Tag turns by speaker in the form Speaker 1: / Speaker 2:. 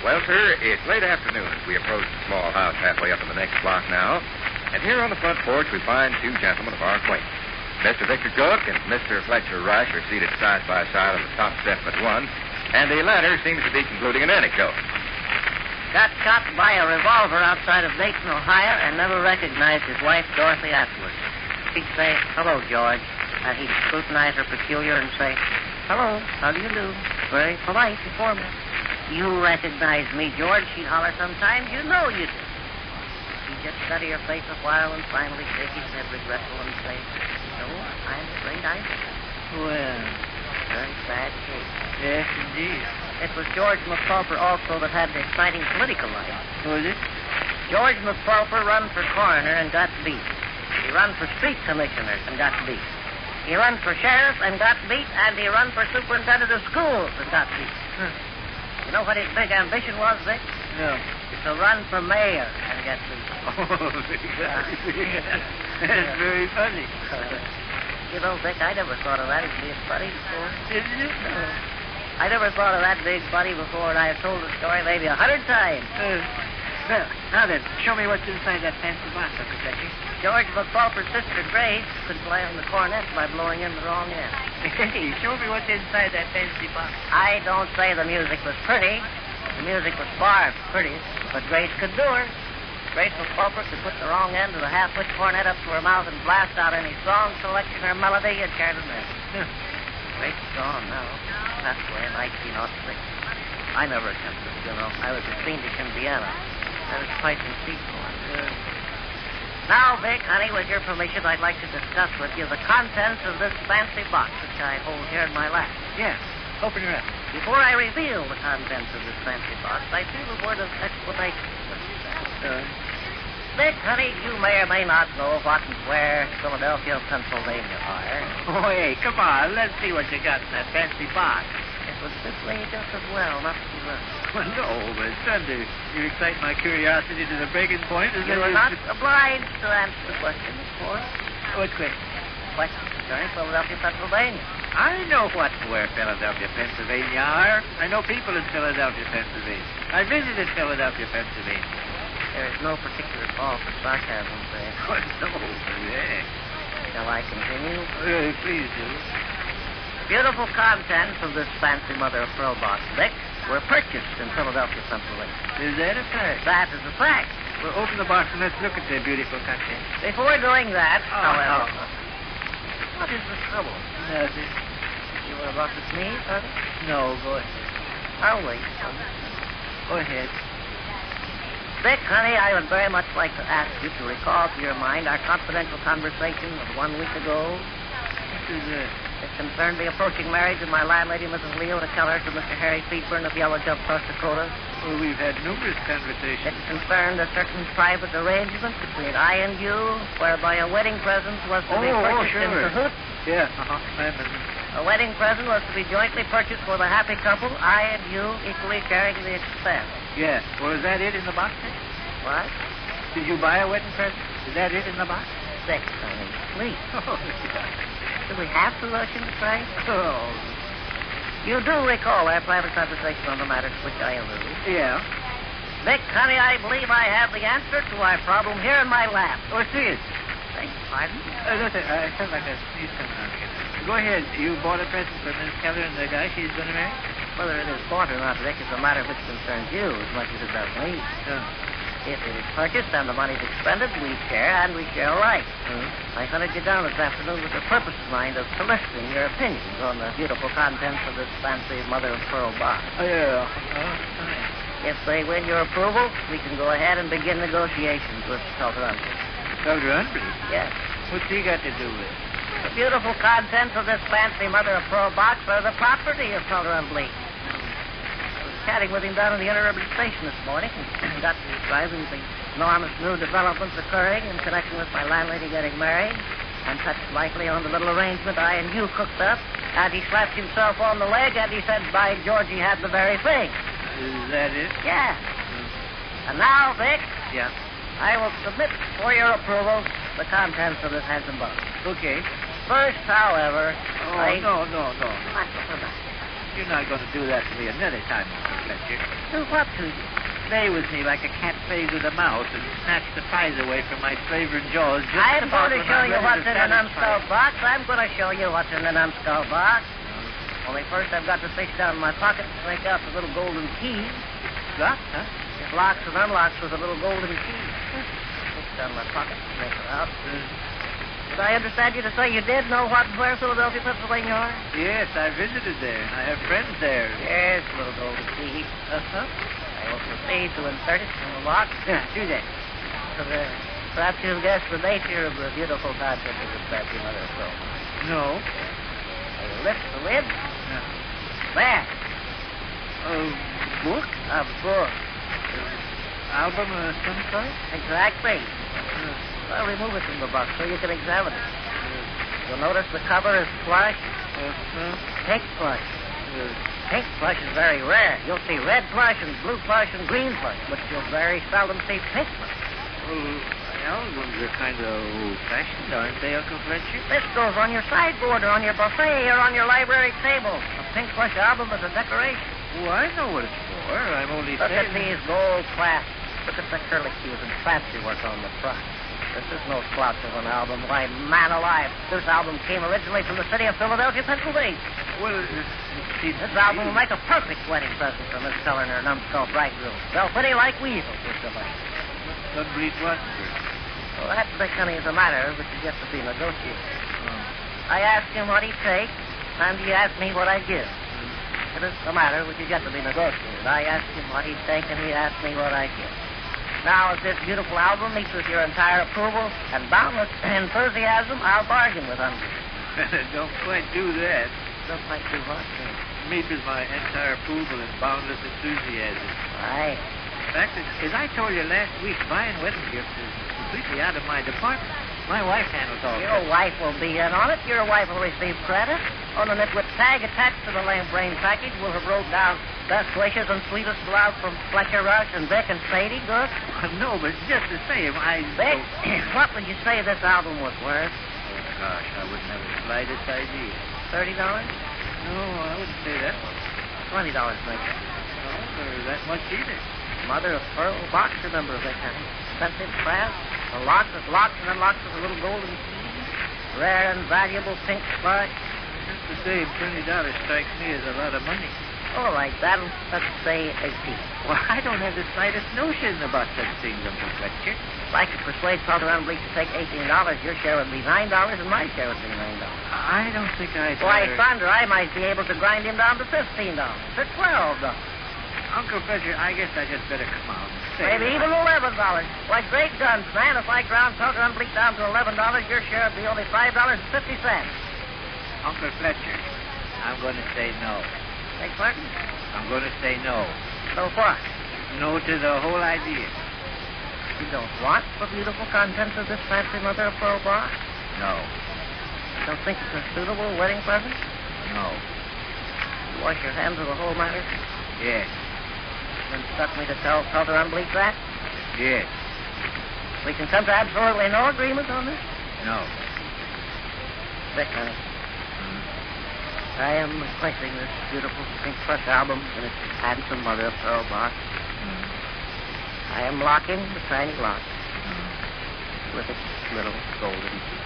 Speaker 1: Well, sir, it's late afternoon as we approach the small house halfway up in the next block now. And here on the front porch we find two gentlemen of our acquaintance. Mr. Victor Cook and Mr. Fletcher Rush are seated side by side on the top step but one, and the latter seems to be concluding an anecdote.
Speaker 2: Got shot by a revolver outside of Dayton, Ohio, and never recognized his wife, Dorothy, afterwards. She'd say, "Hello, George," and he'd scrutinize her peculiar and say, "Hello, how do you do?" Very polite before me. "You recognize me, George," she'd holler sometimes. "You know you do." He'd just study her face a while and finally shake his head regretful and say, "No, I'm afraid I didn't."
Speaker 3: Well,
Speaker 2: Very sad case.
Speaker 3: yes, indeed.
Speaker 2: It was George McPulper also that had the exciting political life.
Speaker 3: Who is it?
Speaker 2: George McPulper run for coroner and got beat. He run for street commissioner and got beat. He run for sheriff and got beat, and he run for superintendent of schools and got beat. You know what his big ambition was, Vic?
Speaker 3: No.
Speaker 2: To run for mayor and get beat.
Speaker 3: Oh, that's very funny.
Speaker 2: You know, Vic, I never thought of that as being funny before.
Speaker 3: Isn't it?
Speaker 2: No. I never thought of that being funny before, and I have told the story maybe 100 times.
Speaker 3: Well, now then, show me what's inside that fancy box, Uncle Fletcher.
Speaker 2: George McPulper's sister, Grace, could play on the cornet by blowing in the wrong end.
Speaker 3: Hey, show me what's inside that fancy box.
Speaker 2: I don't say the music was pretty. The music was far prettiest, but Grace could do her. Grace McPulper could put the wrong end of the half-wit cornet up to her mouth and blast out any song selection or melody you cared to name. Grace is gone now. Passed away in 1906. I never attended the funeral. I was at Fiendish in Vienna. I was quite deceitful. Now, Vic, honey, with your permission, I'd like to discuss with you the contents of this fancy box which I hold here in my lap.
Speaker 3: Yeah, open her up.
Speaker 2: Before I reveal the contents of this fancy box, I feel a word of explanation. Vic, honey, you may or may not know what and where Philadelphia, Pennsylvania are.
Speaker 3: Oh, hey, come on. Let's see what you got in that fancy box.
Speaker 2: It would simply just as well not to run.
Speaker 3: Well, no, but Thunder, you excite my curiosity to the breaking point.
Speaker 2: You are not obliged to answer the question, of course.
Speaker 3: What question?
Speaker 2: Question concerning Philadelphia, Pennsylvania.
Speaker 3: I know where Philadelphia, Pennsylvania are. I know people in Philadelphia, Pennsylvania. I visited Philadelphia, Pennsylvania.
Speaker 2: There is no particular call for sarcasm, Vic.
Speaker 3: Oh, no, yeah.
Speaker 2: Shall I continue?
Speaker 3: Please do.
Speaker 2: Beautiful contents of this fancy mother-of-pearl box, Vic, were purchased in Philadelphia, Pennsylvania.
Speaker 3: Is that a fact?
Speaker 2: That is a fact.
Speaker 3: Well, open the box and let's look at the beautiful contents.
Speaker 2: Before doing that, however...
Speaker 3: Oh.
Speaker 2: What is the trouble?
Speaker 3: Nothing.
Speaker 2: You were about to sneeze, are you?
Speaker 3: No, go ahead.
Speaker 2: I'll wait.
Speaker 3: Go ahead.
Speaker 2: Vic, honey, I would very much like to ask you to recall to your mind our confidential conversation of 1 week ago.
Speaker 3: What is that?
Speaker 2: It concerned the approaching marriage of my landlady, Mrs. Leota Keller, to Mr. Harry Feedburn of Yellow Jump, North Dakota.
Speaker 3: Well, we've had numerous conversations.
Speaker 2: It concerned a certain private arrangement between I and you, whereby a wedding present was to be purchased in
Speaker 3: sure.
Speaker 2: cahoots.
Speaker 3: Yeah,
Speaker 2: A wedding present was to be jointly purchased for the happy couple, I and you equally carrying the expense.
Speaker 3: Yeah. Well, is that it in the box, then?
Speaker 2: What?
Speaker 3: Did you buy a wedding present? Is that it in the box?
Speaker 2: Vic, honey, please.
Speaker 3: Oh, yeah.
Speaker 2: Do we have to rush into price?
Speaker 3: Oh.
Speaker 2: You do recall our private conversation on the matter to which I allude.
Speaker 3: Yeah.
Speaker 2: Vic, honey, I believe I have the answer to our problem here in my lap.
Speaker 3: Oh, see it.
Speaker 2: Beg pardon?
Speaker 3: Listen, I felt like a sneeze coming on again. Go ahead. You bought a present for Miss Keller and the guy she's going to marry?
Speaker 2: Whether it is bought or not, Vic, is a matter which concerns you as much as it does me. If it is purchased and the money's expended, we share, and we share alike. I hunted you down this afternoon with the purpose in mind of soliciting your opinions on the beautiful contents of this fancy mother-of-pearl box.
Speaker 3: Oh, yeah.
Speaker 2: If they win your approval, we can go ahead and begin negotiations with Salter Unbridge.
Speaker 3: Salter Unbridge?
Speaker 2: Yes.
Speaker 3: What's he got to do with it?
Speaker 2: The beautiful contents of this fancy mother-of-pearl box are the property of Salter Unbridge. Chatting with him down in the interurban station this morning and got to describing the enormous new developments occurring in connection with my landlady getting married and touched lightly on the little arrangement I and you cooked up, and he slapped himself on the leg and he said, by George, he had the very thing.
Speaker 3: Is that it?
Speaker 2: Yeah. And now, Vic.
Speaker 3: Yeah.
Speaker 2: I will submit for your approval the contents of this handsome box.
Speaker 3: Okay.
Speaker 2: First, however,
Speaker 3: No.
Speaker 2: What's the matter?
Speaker 3: You're not going to do that to me another time, Uncle Fletcher.
Speaker 2: Do what to you?
Speaker 3: Play with me like a cat plays with a mouse and snatch the pies away from my slavering jaws. Just
Speaker 2: I'm
Speaker 3: about
Speaker 2: going to
Speaker 3: when
Speaker 2: show
Speaker 3: I'm
Speaker 2: you
Speaker 3: ready
Speaker 2: what's
Speaker 3: to
Speaker 2: in the
Speaker 3: satisfy
Speaker 2: numbskull
Speaker 3: you.
Speaker 2: box. I'm going to show you what's in the numbskull box. Only first I've got to fish down in my pocket and take out the little golden key.
Speaker 3: What? Huh?
Speaker 2: It locks and unlocks with a little golden key. Fish down in my pocket, take it out. Did I understand you to say you did know what and where Philadelphia, Pennsylvania are?
Speaker 3: Yes, I visited there. I have friends there.
Speaker 2: Yes, little golden key.
Speaker 3: Uh-huh.
Speaker 2: I will proceed to insert it in the lock.
Speaker 3: Yeah, do that.
Speaker 2: So perhaps you'll guess the nature of the beautiful contents of this fancy mother of pearl.
Speaker 3: No.
Speaker 2: I will lift the lid.
Speaker 3: Yeah.
Speaker 2: There.
Speaker 3: Book?
Speaker 2: A book.
Speaker 3: Album of some sort?
Speaker 2: Exactly. I'll remove it from the box so you can examine it. You'll notice the cover is plush, pink plush. Pink plush is very rare. You'll see red plush and blue plush and green plush, but you'll very seldom see pink plush.
Speaker 3: Albums are kind of old-fashioned, aren't they, Uncle Fletcher?
Speaker 2: This goes on your sideboard or on your buffet or on your library table. A pink plush album is a decoration.
Speaker 3: Oh, I know what it's for. I'm only
Speaker 2: Look at
Speaker 3: saying...
Speaker 2: these gold clasps. Look at the curlicues and fancy work on the front. This is no slouch of an album. Why, man alive, this album came originally from the city of Philadelphia, Pennsylvania.
Speaker 3: Well,
Speaker 2: This album will make a perfect wedding present for Miss Keller and her numbskull bridegroom. They'll pretty like weasels, Mr. Lane.
Speaker 3: Complete what, sir?
Speaker 2: Well, that, Dick, honey, is a matter which is yet to be negotiated. I asked him what he'd take, and he asked me what I'd give. It is a matter which is yet to be negotiated. I asked him what he'd take, and he asked me what I'd give. Now, if this beautiful album meets with your entire approval and boundless enthusiasm, I'll bargain with Uncle.
Speaker 3: Don't quite do that.
Speaker 2: Don't quite do what?
Speaker 3: Meet with my entire approval and boundless enthusiasm.
Speaker 2: Aye.
Speaker 3: In fact, as I told you last week, buying wedding gifts is completely out of my department. My wife handles all
Speaker 2: Your
Speaker 3: that.
Speaker 2: wife will be in on it. Your wife will receive credit. On the nitwit tag attached to the lame brain package will have wrote down best wishes and sweetest love from Fletcher Rush and Vic and Sade. Good?
Speaker 3: No, but just the same,
Speaker 2: Vic, what would you say this album was worth?
Speaker 3: Oh, gosh, I wouldn't have the slightest idea.
Speaker 2: $30?
Speaker 3: No, I wouldn't say that much.
Speaker 2: $20, Vic.
Speaker 3: No, or that much either.
Speaker 2: Mother of pearl box, remember, Vic, honey. Expensive brass. A lock that locks and unlocks with a little golden key. Rare and valuable pink spark.
Speaker 3: Just the same, $20 strikes me as a lot of money.
Speaker 2: All right, that'll, let's say 18.
Speaker 3: Well, I don't have the slightest notion about such things, Uncle Fletcher.
Speaker 2: If I could persuade Father Unbleak to take $18, your share would be $9, and my share would be $9.
Speaker 3: I don't think I'd...
Speaker 2: Why, Thunder, I might be able to grind him down to $15, to $12.
Speaker 3: Uncle Fletcher, I guess I just better come out.
Speaker 2: Maybe even $11. Why, great guns, man. If I ground Father Unbleak down to $11, your share would be only $5.50.
Speaker 3: Uncle Fletcher, I'm going to say no.
Speaker 2: Beg pardon?
Speaker 3: I'm going to say no.
Speaker 2: So what?
Speaker 3: No to the whole idea.
Speaker 2: You don't want the beautiful contents of this fancy mother of pearl box?
Speaker 3: No.
Speaker 2: You don't think it's a suitable wedding present?
Speaker 3: No.
Speaker 2: You wash your hands of the whole matter?
Speaker 3: Yes.
Speaker 2: You instruct me to tell Father Unbleak that?
Speaker 3: Yes.
Speaker 2: We can come to absolutely no agreement on this?
Speaker 3: No.
Speaker 2: Vic, honey, I am placing this beautiful pink plush album in its handsome mother of pearl box. I am locking the tiny lock with its little golden key.